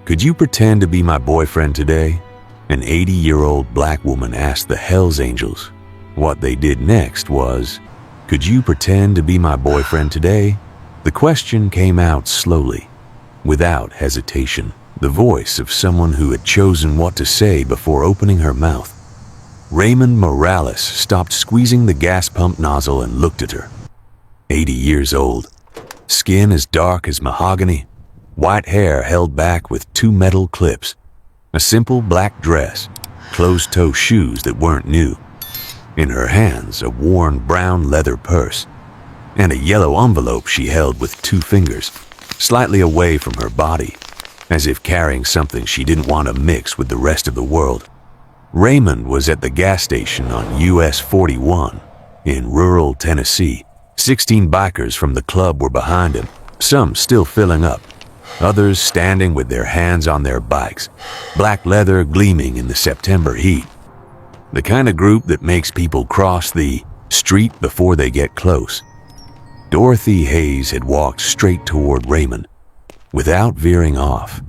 "Could you pretend to be my boyfriend today?" An 80-year-old black woman asked the Hells Angels. What they did next was, "Could you pretend to be my boyfriend today?" The question came out slowly, without hesitation, the voice of someone who had chosen what to say before opening her mouth. Raymond Morales stopped squeezing the gas pump nozzle and looked at her. 80 years old, skin as dark as mahogany, white hair held back with 2 metal clips, a simple black dress, closed-toe shoes that weren't new. In her hands, a worn brown leather purse, and a yellow envelope she held with 2 fingers, slightly away from her body, as if carrying something she didn't want to mix with the rest of the world. Raymond was at the gas station on US 41 in rural Tennessee. 16 bikers from the club were behind him, some still filling up, others standing with their hands on their bikes, black leather gleaming in the September heat. The kind of group that makes people cross the street before they get close. Dorothy Hayes had walked straight toward Raymond, without veering off,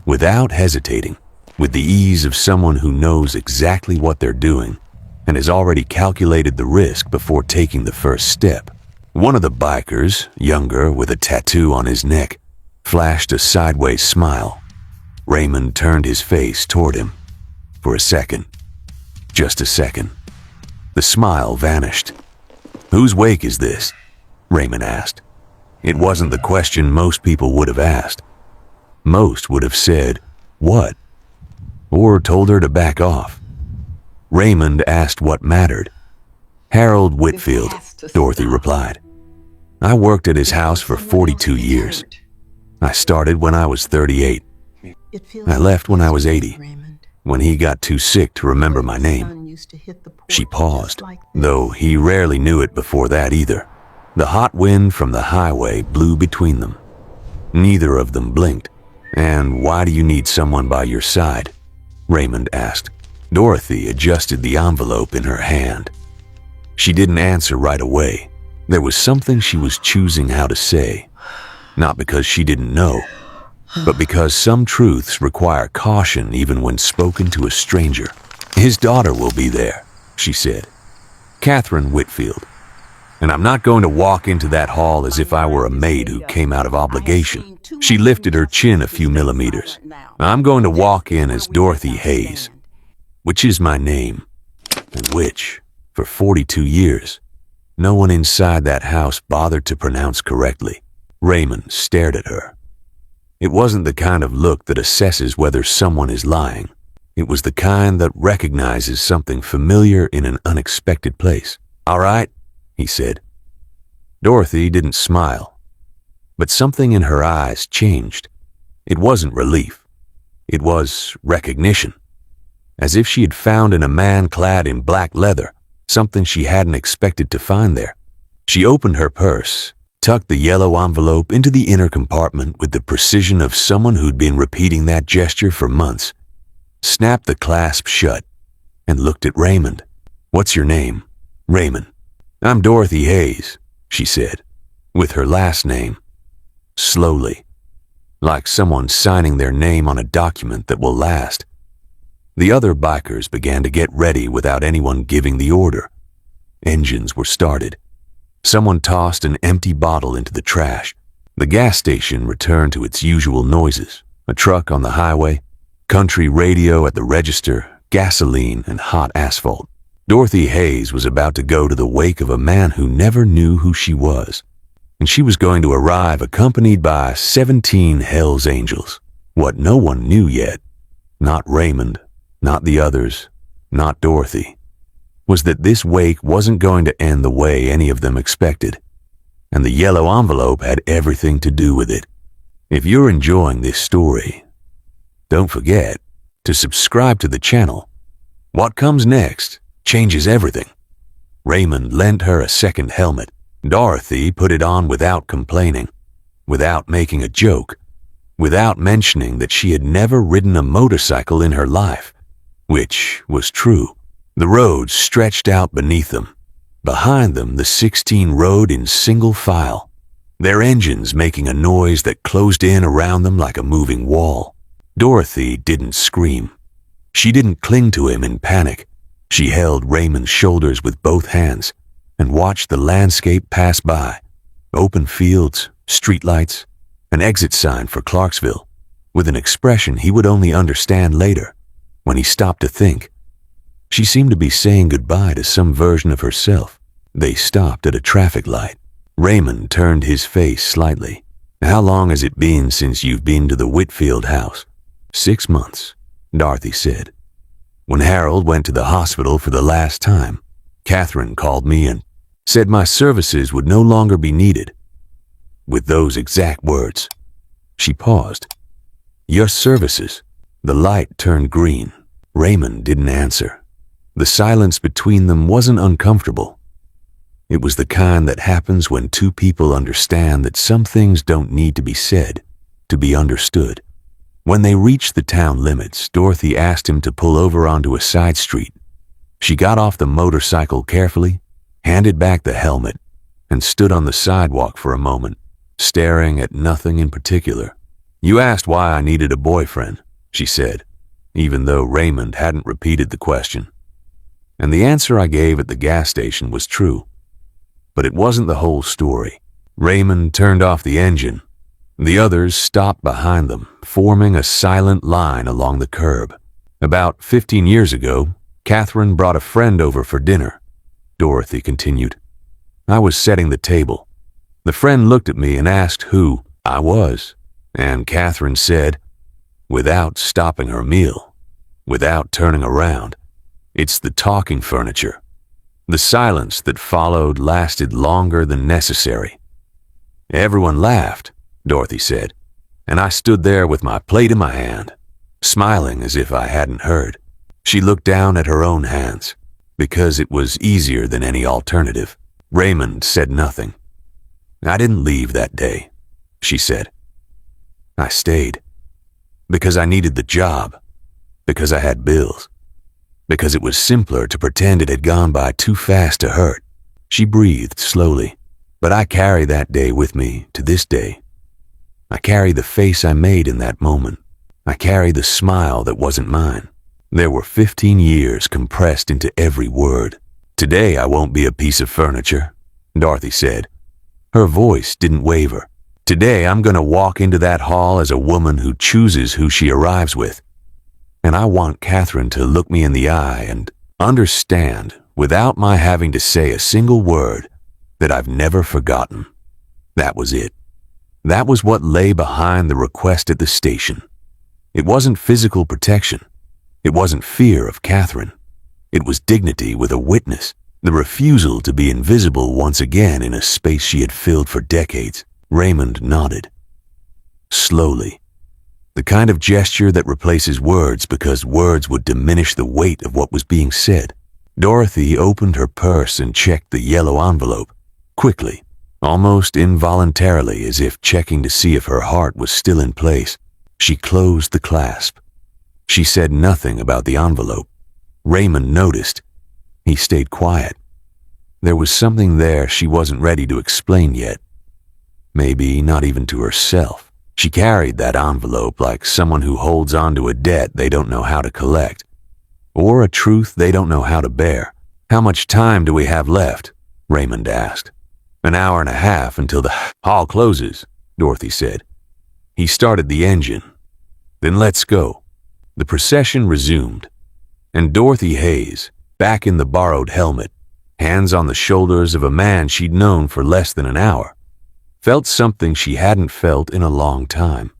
without hesitating, with the ease of someone who knows exactly what they're doing and has already calculated the risk before taking the first step. One of the bikers, younger with a tattoo on his neck, flashed a sideways smile. Raymond turned his face toward him. For a second, just a second, the smile vanished. "Whose wake is this?" Raymond asked. It wasn't the question most people would have asked. Most would have said, "What?" or told her to back off. Raymond asked what mattered. "Harold Whitfield," Dorothy replied. "I worked at his house for 42 years. I started when I was 38. I left when I was 80, when he got too sick to remember my name." She paused, though he rarely knew it before that either. The hot wind from the highway blew between them. Neither of them blinked. "And why do you need someone by your side?" Raymond asked. Dorothy adjusted the envelope in her hand. She didn't answer right away. There was something she was choosing how to say. Not because she didn't know, but because some truths require caution even when spoken to a stranger. "His daughter will be there," she said. "Catherine Whitfield. And I'm not going to walk into that hall as if I were a maid who came out of obligation." She lifted her chin a few millimeters. "I'm going to walk in as Dorothy Hayes, which is my name, and which, for 42 years, no one inside that house bothered to pronounce correctly." Raymond stared at her. It wasn't the kind of look that assesses whether someone is lying. It was the kind that recognizes something familiar in an unexpected place. "All right," he said. Dorothy didn't smile, but something in her eyes changed. It wasn't relief. It was recognition, as if she had found in a man clad in black leather something she hadn't expected to find there. She opened her purse, tucked the yellow envelope into the inner compartment with the precision of someone who'd been repeating that gesture for months, snapped the clasp shut, and looked at Raymond. "What's your name?" "Raymond." "I'm Dorothy Hayes," she said, with her last name, slowly, like someone signing their name on a document that will last. The other bikers began to get ready without anyone giving the order. Engines were started. Someone tossed an empty bottle into the trash. The gas station returned to its usual noises. A truck on the highway, country radio at the register, gasoline and hot asphalt. Dorothy Hayes was about to go to the wake of a man who never knew who she was, and she was going to arrive accompanied by 17 Hells Angels. What no one knew yet, not Raymond, not the others, not Dorothy, was that this wake wasn't going to end the way any of them expected, and the yellow envelope had everything to do with it. If you're enjoying this story, don't forget to subscribe to the channel. What comes next changes everything. Raymond lent her a second helmet. Dorothy put it on without complaining, without making a joke, without mentioning that she had never ridden a motorcycle in her life, which was true. The road stretched out beneath them. Behind them, the 16 rode in single file, their engines making a noise that closed in around them like a moving wall. Dorothy didn't scream. She didn't cling to him in panic. She held Raymond's shoulders with both hands and watched the landscape pass by. Open fields, streetlights, an exit sign for Clarksville, with an expression he would only understand later, when he stopped to think. She seemed to be saying goodbye to some version of herself. They stopped at a traffic light. Raymond turned his face slightly. "How long has it been since you've been to the Whitfield house?" "6 months, Dorothy said. "When Harold went to the hospital for the last time, Catherine called me and said my services would no longer be needed. With those exact words." She paused. "Your services?" The light turned green. Raymond didn't answer. The silence between them wasn't uncomfortable. It was the kind that happens when two people understand that some things don't need to be said to be understood. When they reached the town limits, Dorothy asked him to pull over onto a side street. She got off the motorcycle carefully, handed back the helmet, and stood on the sidewalk for a moment, staring at nothing in particular. "You asked why I needed a boyfriend," she said, even though Raymond hadn't repeated the question. "And the answer I gave at the gas station was true. But it wasn't the whole story." Raymond turned off the engine. The others stopped behind them, forming a silent line along the curb. "About 15 years ago, Catherine brought a friend over for dinner," Dorothy continued. "I was setting the table. The friend looked at me and asked who I was, and Catherine said, without stopping her meal, without turning around, 'It's the talking furniture.' The silence that followed lasted longer than necessary. Everyone laughed, Dorothy said, and I stood there with my plate in my hand, smiling as if I hadn't heard. She looked down at her own hands, because it was easier than any alternative. Raymond said nothing. "I didn't leave that day," she said. "I stayed. Because I needed the job. Because I had bills. Because it was simpler to pretend it had gone by too fast to hurt." She breathed slowly. "But I carry that day with me to this day. I carry the face I made in that moment. I carry the smile that wasn't mine. There were 15 years compressed into every word. Today I won't be a piece of furniture," Dorothy said. Her voice didn't waver. "Today I'm going to walk into that hall as a woman who chooses who she arrives with. And I want Catherine to look me in the eye and understand, without my having to say a single word, that I've never forgotten." That was it. That was what lay behind the request at the station. It wasn't physical protection. It wasn't fear of Catherine. It was dignity with a witness, the refusal to be invisible once again in a space she had filled for decades. Raymond nodded. Slowly. The kind of gesture that replaces words because words would diminish the weight of what was being said. Dorothy opened her purse and checked the yellow envelope, quickly, almost involuntarily, as if checking to see if her heart was still in place. She closed the clasp. She said nothing about the envelope. Raymond noticed. He stayed quiet. There was something there she wasn't ready to explain yet. Maybe not even to herself. She carried that envelope like someone who holds on to a debt they don't know how to collect, or a truth they don't know how to bear. "How much time do we have left?" Raymond asked. "An hour and a half until the hall closes," Dorothy said. He started the engine. "Then let's go." The procession resumed, and Dorothy Hayes, back in the borrowed helmet, hands on the shoulders of a man she'd known for less than an hour, felt something she hadn't felt in a long time.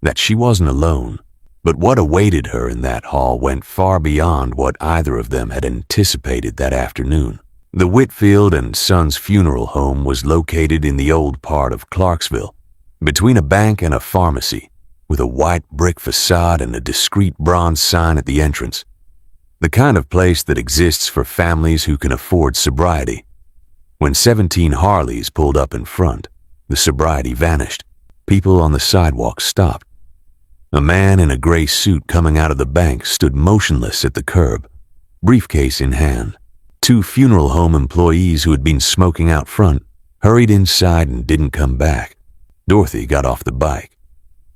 That she wasn't alone, but what awaited her in that hall went far beyond what either of them had anticipated that afternoon. The Whitfield and Sons funeral home was located in the old part of Clarksville, between a bank and a pharmacy, with a white brick facade and a discreet bronze sign at the entrance. The kind of place that exists for families who can afford sobriety. When 17 Harleys pulled up in front, the sobriety vanished. People on the sidewalk stopped. A man in a gray suit coming out of the bank stood motionless at the curb, briefcase in hand. 2 funeral home employees who had been smoking out front hurried inside and didn't come back. Dorothy got off the bike.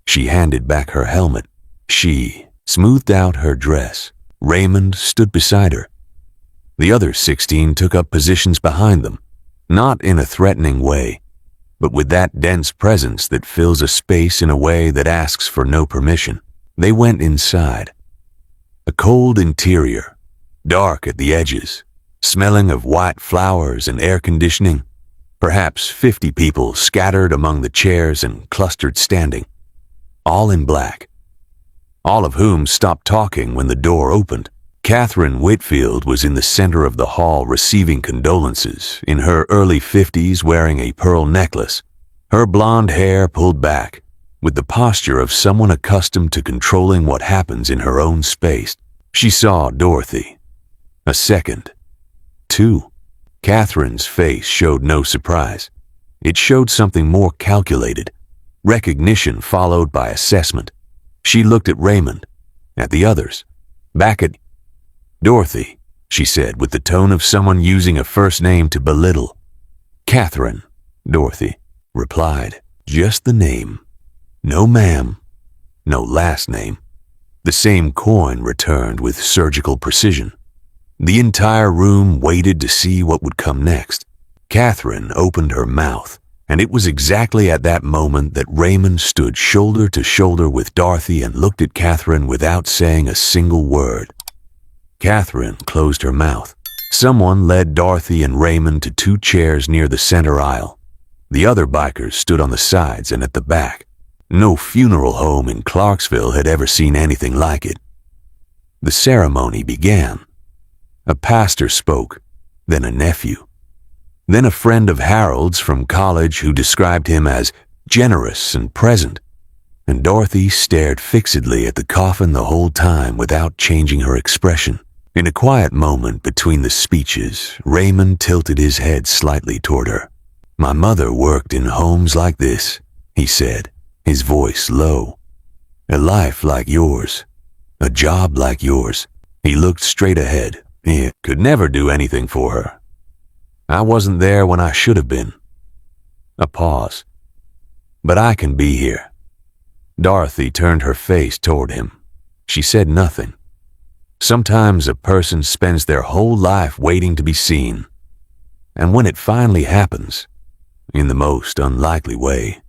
She handed back her helmet. She smoothed out her dress. Raymond stood beside her. The other 16 took up positions behind them, not in a threatening way, but with that dense presence that fills a space in a way that asks for no permission. They went inside. A cold interior, dark at the edges, smelling of white flowers and air conditioning. Perhaps 50 people scattered among the chairs and clustered standing, all in black, all of whom stopped talking when the door opened. Catherine Whitfield was in the center of the hall receiving condolences, in her early 50s, wearing a pearl necklace, her blonde hair pulled back, with the posture of someone accustomed to controlling what happens in her own space. She saw Dorothy. A second. Two. Catherine's face showed no surprise. It showed something more calculated, recognition followed by assessment. She looked at Raymond, at the others, back at Dorothy, she said with the tone of someone using a first name to belittle. Catherine, Dorothy replied. Just the name. No ma'am, no last name. The same coin returned with surgical precision. The entire room waited to see what would come next. Catherine opened her mouth, and it was exactly at that moment that Raymond stood shoulder to shoulder with Dorothy and looked at Catherine without saying a single word. Catherine closed her mouth. Someone led Dorothy and Raymond to two chairs near the center aisle. The other bikers stood on the sides and at the back. No funeral home in Clarksville had ever seen anything like it. The ceremony began. A pastor spoke, then a nephew, then a friend of Harold's from college who described him as generous and present, and Dorothy stared fixedly at the coffin the whole time without changing her expression. In a quiet moment between the speeches, Raymond tilted his head slightly toward her. My mother worked in homes like this, he said, his voice low. A life like yours, a job like yours. He looked straight ahead. He could never do anything for her. I wasn't there when I should have been. A pause. But I can be here. Dorothy turned her face toward him. She said nothing. Sometimes a person spends their whole life waiting to be seen. And when it finally happens, in the most unlikely way,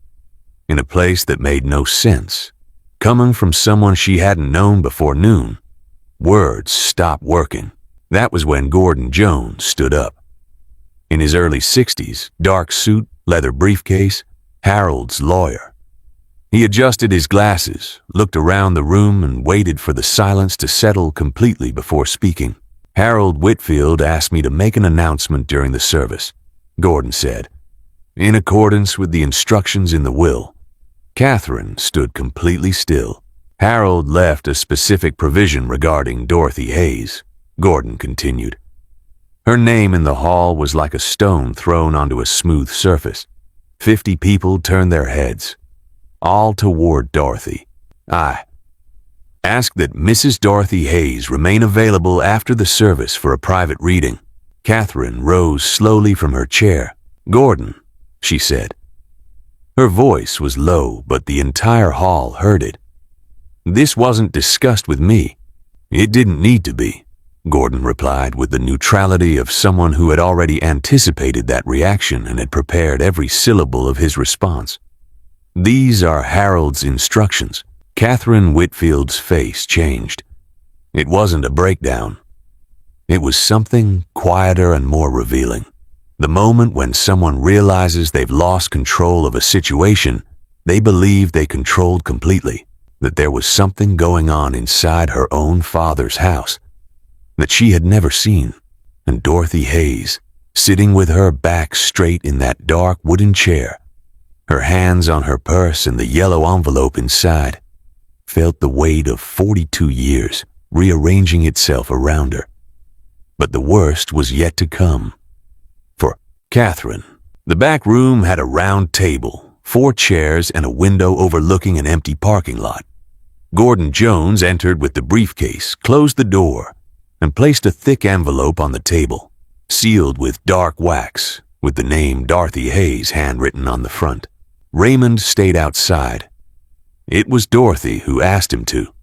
in a place that made no sense, coming from someone she hadn't known before noon, words stopped working. That was when Gordon Jones stood up. In his early 60s, dark suit, leather briefcase, Harold's lawyer. He adjusted his glasses, looked around the room, and waited for the silence to settle completely before speaking. Harold Whitfield asked me to make an announcement during the service, Gordon said, in accordance with the instructions in the will. Catherine stood completely still. Harold left a specific provision regarding Dorothy Hayes, Gordon continued. Her name in the hall was like a stone thrown onto a smooth surface. 50 people turned their heads, all toward Dorothy. I ask that Mrs. Dorothy Hayes remain available after the service for a private reading. Catherine rose slowly from her chair. Gordon, she said. Her voice was low, but the entire hall heard it. This wasn't discussed with me. It didn't need to be, Gordon replied with the neutrality of someone who had already anticipated that reaction and had prepared every syllable of his response. These are Harold's instructions. Catherine Whitfield's face changed. It wasn't a breakdown. It was something quieter and more revealing. The moment when someone realizes they've lost control of a situation, they believe they controlled completely, that there was something going on inside her own father's house that she had never seen, and Dorothy Hayes, sitting with her back straight in that dark wooden chair, her hands on her purse and the yellow envelope inside, felt the weight of 42 years rearranging itself around her. But the worst was yet to come. For Catherine, the back room had a round table, 4 chairs, and a window overlooking an empty parking lot. Gordon Jones entered with the briefcase, closed the door, and placed a thick envelope on the table, sealed with dark wax, with the name Dorothy Hayes handwritten on the front. Raymond stayed outside. It was Dorothy who asked him to.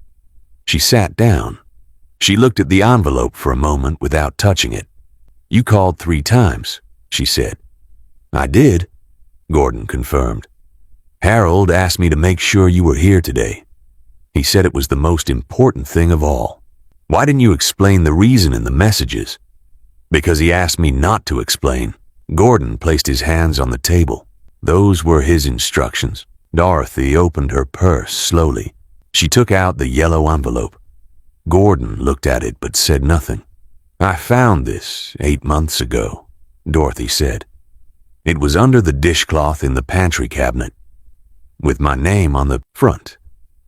She sat down. She looked at the envelope for a moment without touching it. "You called 3 times," she said. "I did," Gordon confirmed. "Harold asked me to make sure you were here today. He said it was the most important thing of all. Why didn't you explain the reason in the messages?" "Because he asked me not to explain." Gordon placed his hands on the table. Those were his instructions. Dorothy opened her purse slowly. She took out the yellow envelope. Gordon looked at it but said nothing. "I found this 8 months ago," Dorothy said. "It was under the dishcloth in the pantry cabinet, with my name on the front,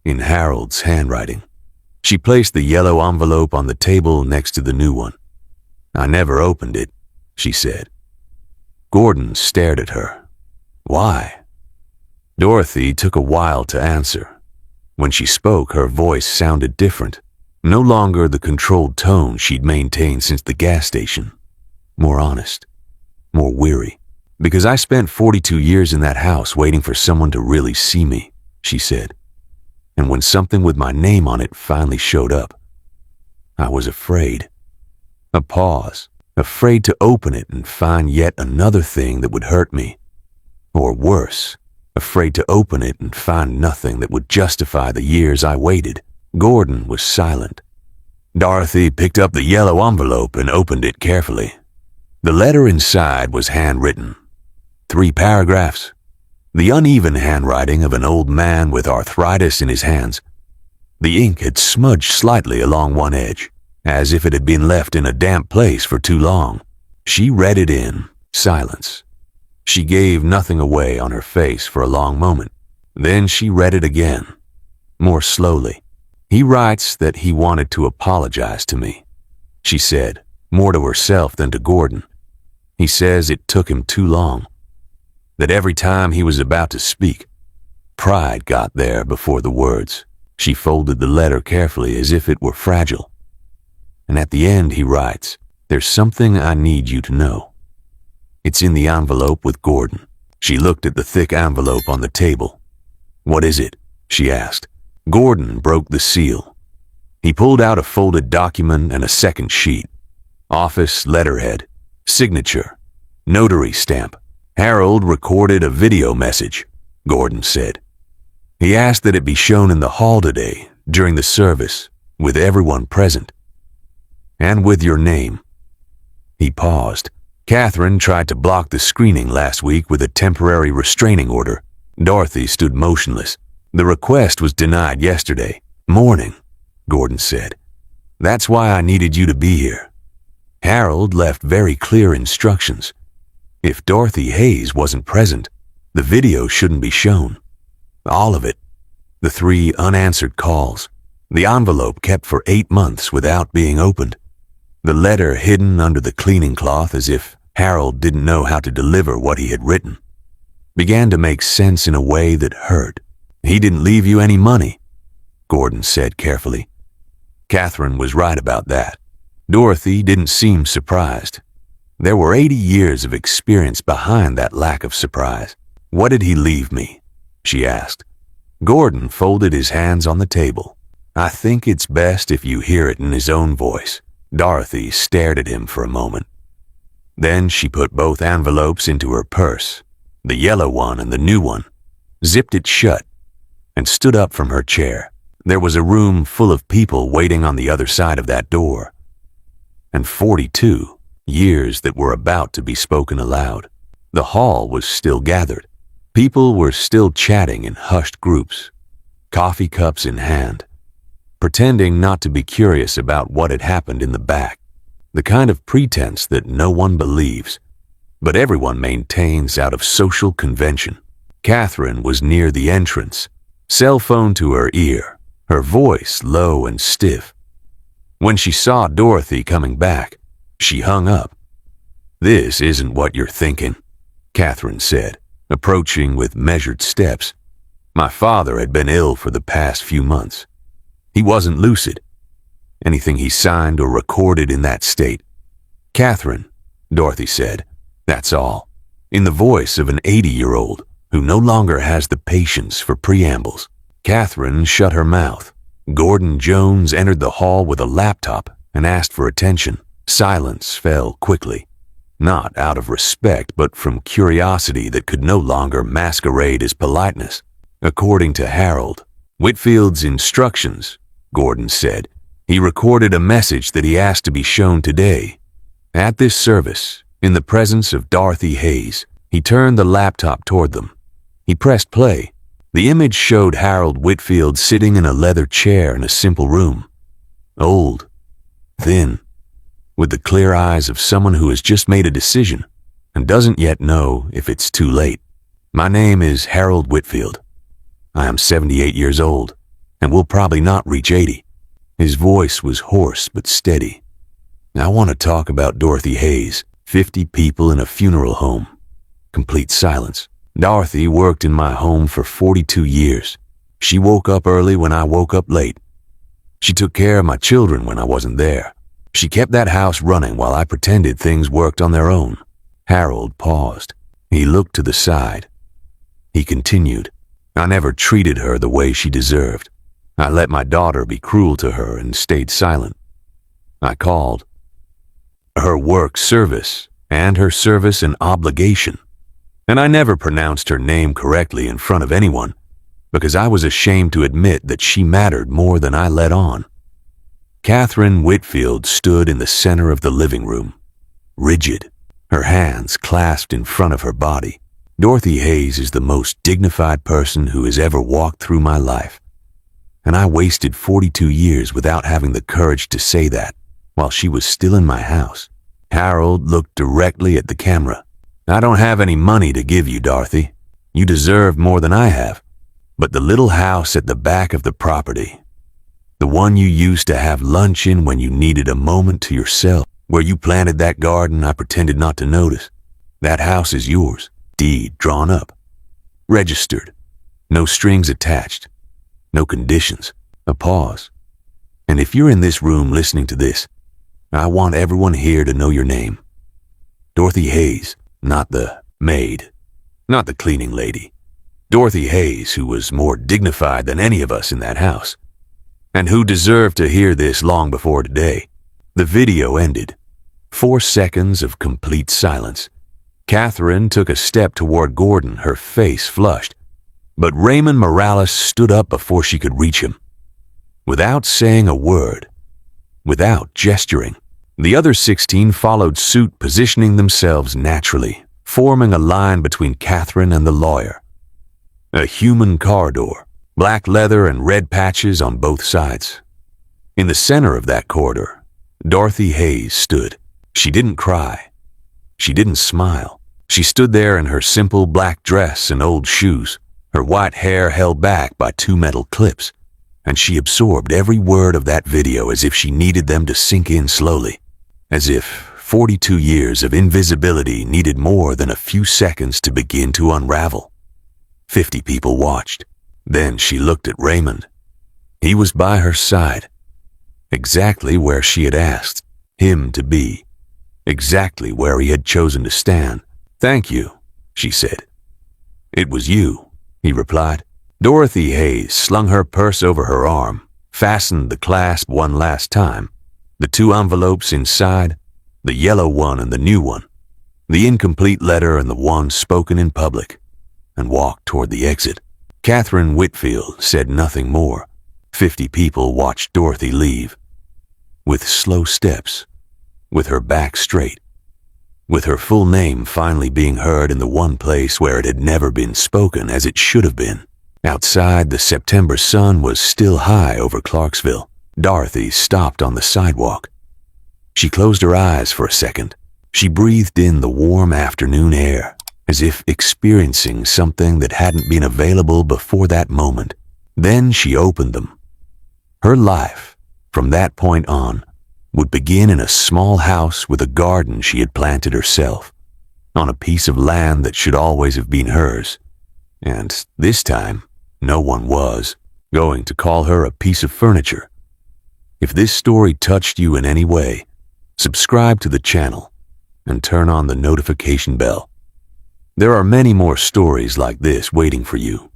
in Harold's handwriting." She placed the yellow envelope on the table next to the new one. "I never opened it," she said. Gordon stared at her. "Why?" Dorothy took a while to answer. When she spoke, her voice sounded different. No longer the controlled tone she'd maintained since the gas station. More honest. More weary. "Because I spent 42 years in that house waiting for someone to really see me," she said. "And when something with my name on it finally showed up, I was afraid." A pause. Afraid to open it and find yet another thing that would hurt me. Or worse, afraid to open it and find nothing that would justify the years I waited. Gordon was silent. Dorothy picked up the yellow envelope and opened it carefully. The letter inside was handwritten. 3 paragraphs. The uneven handwriting of an old man with arthritis in his hands. The ink had smudged slightly along one edge, as if it had been left in a damp place for too long. She read it in silence. She gave nothing away on her face for a long moment. Then she read it again, more slowly. "He writes that he wanted to apologize to me," she said, more to herself than to Gordon. "He says it took him too long. That every time he was about to speak, pride got there before the words." She folded the letter carefully as if it were fragile. "And at the end he writes, 'There's something I need you to know.' It's in the envelope with Gordon." She looked at the thick envelope on the table. "What is it?" she asked. Gordon broke the seal. He pulled out a folded document and a second sheet. Office letterhead, signature, notary stamp. "Harold recorded a video message," Gordon said. "He asked that it be shown in the hall today, during the service, with everyone present. And with your name." He paused. "Catherine tried to block the screening last week with a temporary restraining order." Dorothy stood motionless. "The request was denied yesterday morning," Gordon said. "That's why I needed you to be here. Harold left very clear instructions. If Dorothy Hayes wasn't present, the video shouldn't be shown. All of it. The 3 unanswered calls. The envelope kept for 8 months without being opened. The letter hidden under the cleaning cloth as if Harold didn't know how to deliver what he had written. Began to make sense in a way that hurt. He didn't leave you any money, Gordon said carefully. Catherine was right about that. Dorothy didn't seem surprised. There were 80 years of experience behind that lack of surprise. What did he leave me? She asked. Gordon folded his hands on the table. I think it's best if you hear it in his own voice. Dorothy stared at him for a moment. Then she put both envelopes into her purse, the yellow one and the new one, zipped it shut, and stood up from her chair. There was a room full of people waiting on the other side of that door. And 42 years that were about to be spoken aloud. The hall was still gathered. People were still chatting in hushed groups, coffee cups in hand, pretending not to be curious about what had happened in the back, the kind of pretense that no one believes, but everyone maintains out of social convention. Catherine was near the entrance, cell phone to her ear, her voice low and stiff. When she saw Dorothy coming back, she hung up. "This isn't what you're thinking," Catherine said, approaching with measured steps. "My father had been ill for the past few months. He wasn't lucid. Anything he signed or recorded in that state." "Catherine," Dorothy said, "that's all," in the voice of an 80-year-old who no longer has the patience for preambles. Catherine shut her mouth. Gordon Jones entered the hall with a laptop and asked for attention. Silence fell quickly, not out of respect, but from curiosity that could no longer masquerade as politeness. According to Harold Whitfield's instructions, Gordon said, he recorded a message that he asked to be shown today. At this service, in the presence of Dorothy Hayes, he turned the laptop toward them. He pressed play. The image showed Harold Whitfield sitting in a leather chair in a simple room. Old, thin, with the clear eyes of someone who has just made a decision and doesn't yet know if it's too late. My name is Harold Whitfield. I am 78 years old and will probably not reach 80. His voice was hoarse but steady. I want to talk about Dorothy Hayes. 50 people in a funeral home. Complete silence. Dorothy worked in my home for 42 years. She woke up early when I woke up late. She took care of my children when I wasn't there. She kept that house running while I pretended things worked on their own. Harold paused. He looked to the side. He continued, I never treated her the way she deserved. I let my daughter be cruel to her and stayed silent. I called her work service and her service an obligation. And I never pronounced her name correctly in front of anyone because I was ashamed to admit that she mattered more than I let on. Catherine Whitfield stood in the center of the living room, rigid, her hands clasped in front of her body. Dorothy Hayes is the most dignified person who has ever walked through my life. And I wasted 42 years without having the courage to say that while she was still in my house. Harold looked directly at the camera. I don't have any money to give you, Dorothy. You deserve more than I have. But the little house at the back of the property, the one you used to have lunch in when you needed a moment to yourself, where you planted that garden I pretended not to notice, that house is yours. Deed drawn up. Registered. No strings attached. No conditions. A pause. And if you're in this room listening to this, I want everyone here to know your name. Dorothy Hayes, not the maid, not the cleaning lady. Dorothy Hayes, who was more dignified than any of us in that house, and who deserved to hear this long before today. The video ended. 4 seconds of complete silence. Catherine took a step toward Gordon, her face flushed, but Raymond Morales stood up before she could reach him. Without saying a word, without gesturing, the other 16 followed suit, positioning themselves naturally, forming a line between Catherine and the lawyer. A human corridor, black leather and red patches on both sides. In the center of that corridor, Dorothy Hayes stood. She didn't cry. She didn't smile. She stood there in her simple black dress and old shoes, her white hair held back by 2 metal clips, and she absorbed every word of that video as if she needed them to sink in slowly, as if 42 years of invisibility needed more than a few seconds to begin to unravel. 50 people watched. Then she looked at Raymond. He was by her side, exactly where she had asked him to be, exactly where he had chosen to stand. Thank you, she said. It was you, he replied. Dorothy Hayes slung her purse over her arm, fastened the clasp one last time, the 2 envelopes inside, the yellow one and the new one, the incomplete letter and the one spoken in public, and walked toward the exit. Catherine Whitfield said nothing more. 50 people watched Dorothy leave. With slow steps, with her back straight, with her full name finally being heard in the one place where it had never been spoken as it should have been. Outside, the September sun was still high over Clarksville. Dorothy stopped on the sidewalk. She closed her eyes for a second. She breathed in the warm afternoon air, as if experiencing something that hadn't been available before that moment. Then she opened them. Her life, from that point on, would begin in a small house with a garden she had planted herself, on a piece of land that should always have been hers. And this time, no one was going to call her a piece of furniture. If this story touched you in any way, subscribe to the channel and turn on the notification bell. There are many more stories like this waiting for you.